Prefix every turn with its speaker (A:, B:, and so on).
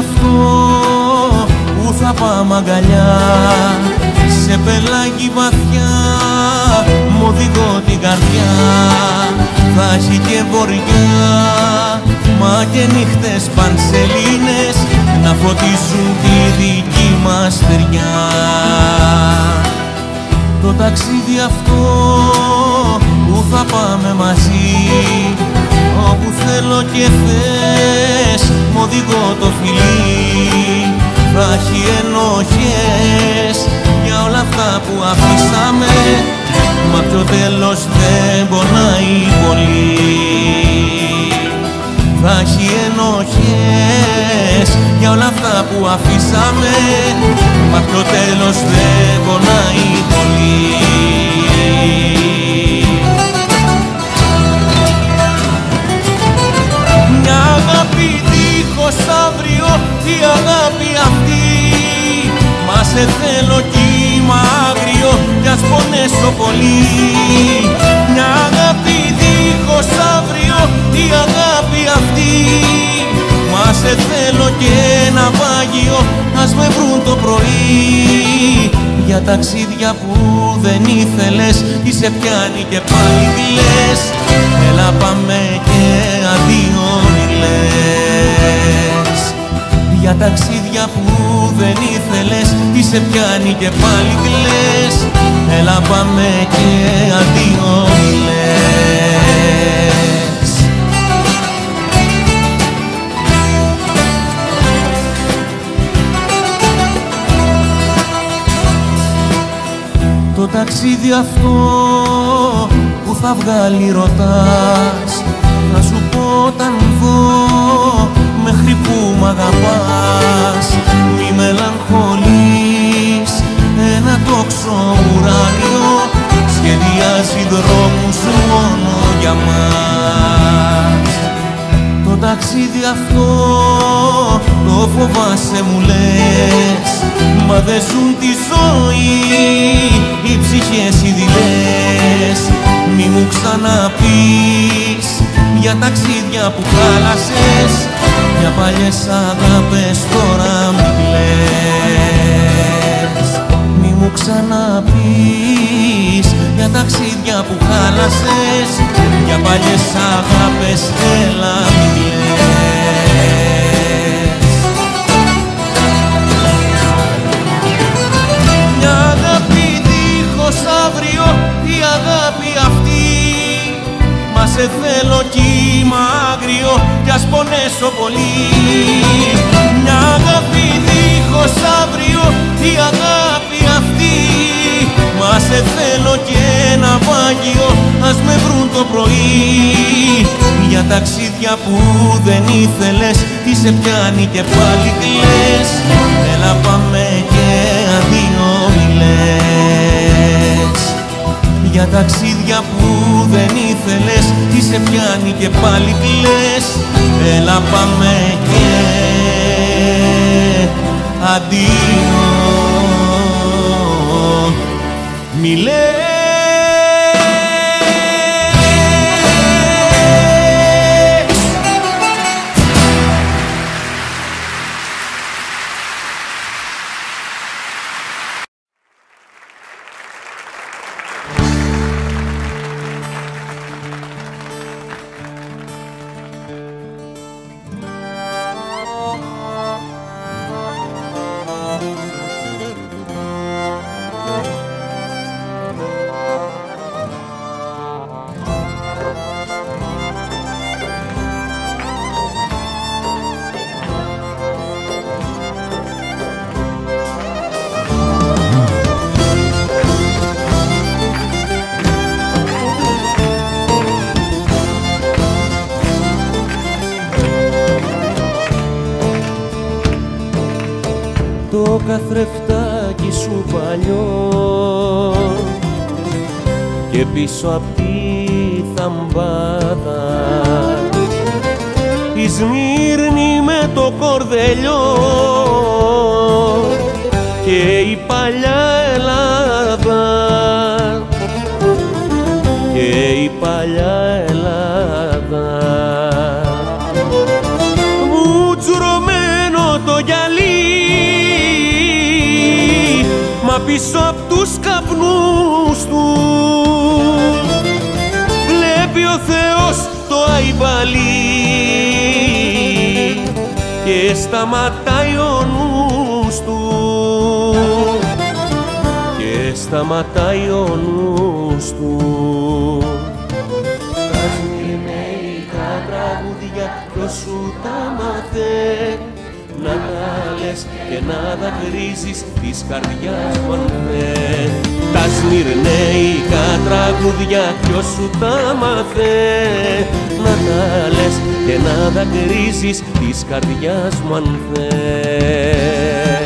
A: αυτό που θα πάμε αγκαλιά, σε πελάγι βαθιά μ' οδηγώ την καρδιά. Θα έχει και βορειά, μα και νύχτες πανσελίνες να φωτίσουν τη δική μας στεριά. Το ταξίδι αυτό που θα πάμε μαζί, όπου θέλω και θες μ' οδηγώ το φιλί. Θα έχει ενοχές για όλα αυτά που αφήσαμε, μα πιο τέλος δεν πονάει πολύ. Θα έχει ενοχές για όλα αυτά που αφήσαμε, μα πιο τέλος δεν πονάει πολύ. Μια αγάπη δίχως αύριο, η αγάπη αυτή, μα σε θέλω κι είμαι άγριο κι ας πονέσω πολύ. Μια αγάπη δίχως αύριο, η αγάπη αυτή, μα σε θέλω και ένα πάγιο ας με βρουν το πρωί. Για ταξίδια που δεν ήθελες, τι σε πιάνει και πάλι τι λες, έλα πάμε και αντίο μη λες. Για ταξίδια που δεν ήθελες, τι σε πιάνει και πάλι τι λες, έλα πάμε και αντίο μη λες. Το ταξίδι αυτό που θα βγάλει ρωτάς, θα σου πω όταν δω μέχρι που μ' αγαπάς. Μη μελαγχολείς, ένα τόξο ουράνιο σχεδιάζει δρόμους μόνο για μας. Το ταξίδι αυτό το φοβάσαι μου λες, μα δεν ζουν τη ζωή οι ψυχές οι δειλές. Μη μου ξαναπείς για ταξίδια που χάλασες, για παλιές αγάπες τώρα μη κλαις. Μη μου ξαναπείς για ταξίδια που χάλασες, για παλιές αγάπες έλα μη κλαις. Μια αγάπη δίχως αύριο, η αγάπη αυτή, μα σε θέλω κι είμαι άγριο κι ας πονέσω πολύ. Μια αγάπη δίχως αύριο, η αγάπη αυτή, μα σε θέλω κι ένα πάγιο ας με βρουν το πρωί. Για ταξίδια που δεν ήθελες, τι σε πιάνει και πάλι κλαις, έλα πάμε και αντίο μη λες. Για ταξίδια που δεν ήθελες, τι σε πιάνει και πάλι κλαις, έλα πάμε και αντίο μη λες. Το καθρεφτάκι σου παλιό και πίσω απ' τη θαμπάδα η Σμύρνη με το κορδελιό και η παλιά Ελλάδα και η παλιά Ελλάδα. Μουτσουρωμένο το πίσω απ' τους καπνούς του βλέπει ο Θεός το αϊβαλί και σταματάει ο νους του, και σταματάει ο νους του. Τα σμυρνέικα τραγούδια ποιος σου τα μάθε, να τα λες και να δακρύζεις της καρδιάς μου αν θε. Τα σμυρνέικα τραγούδια ποιος σου τα μάθε, να τα λες και να δακρύζεις της καρδιάς μου αν θε.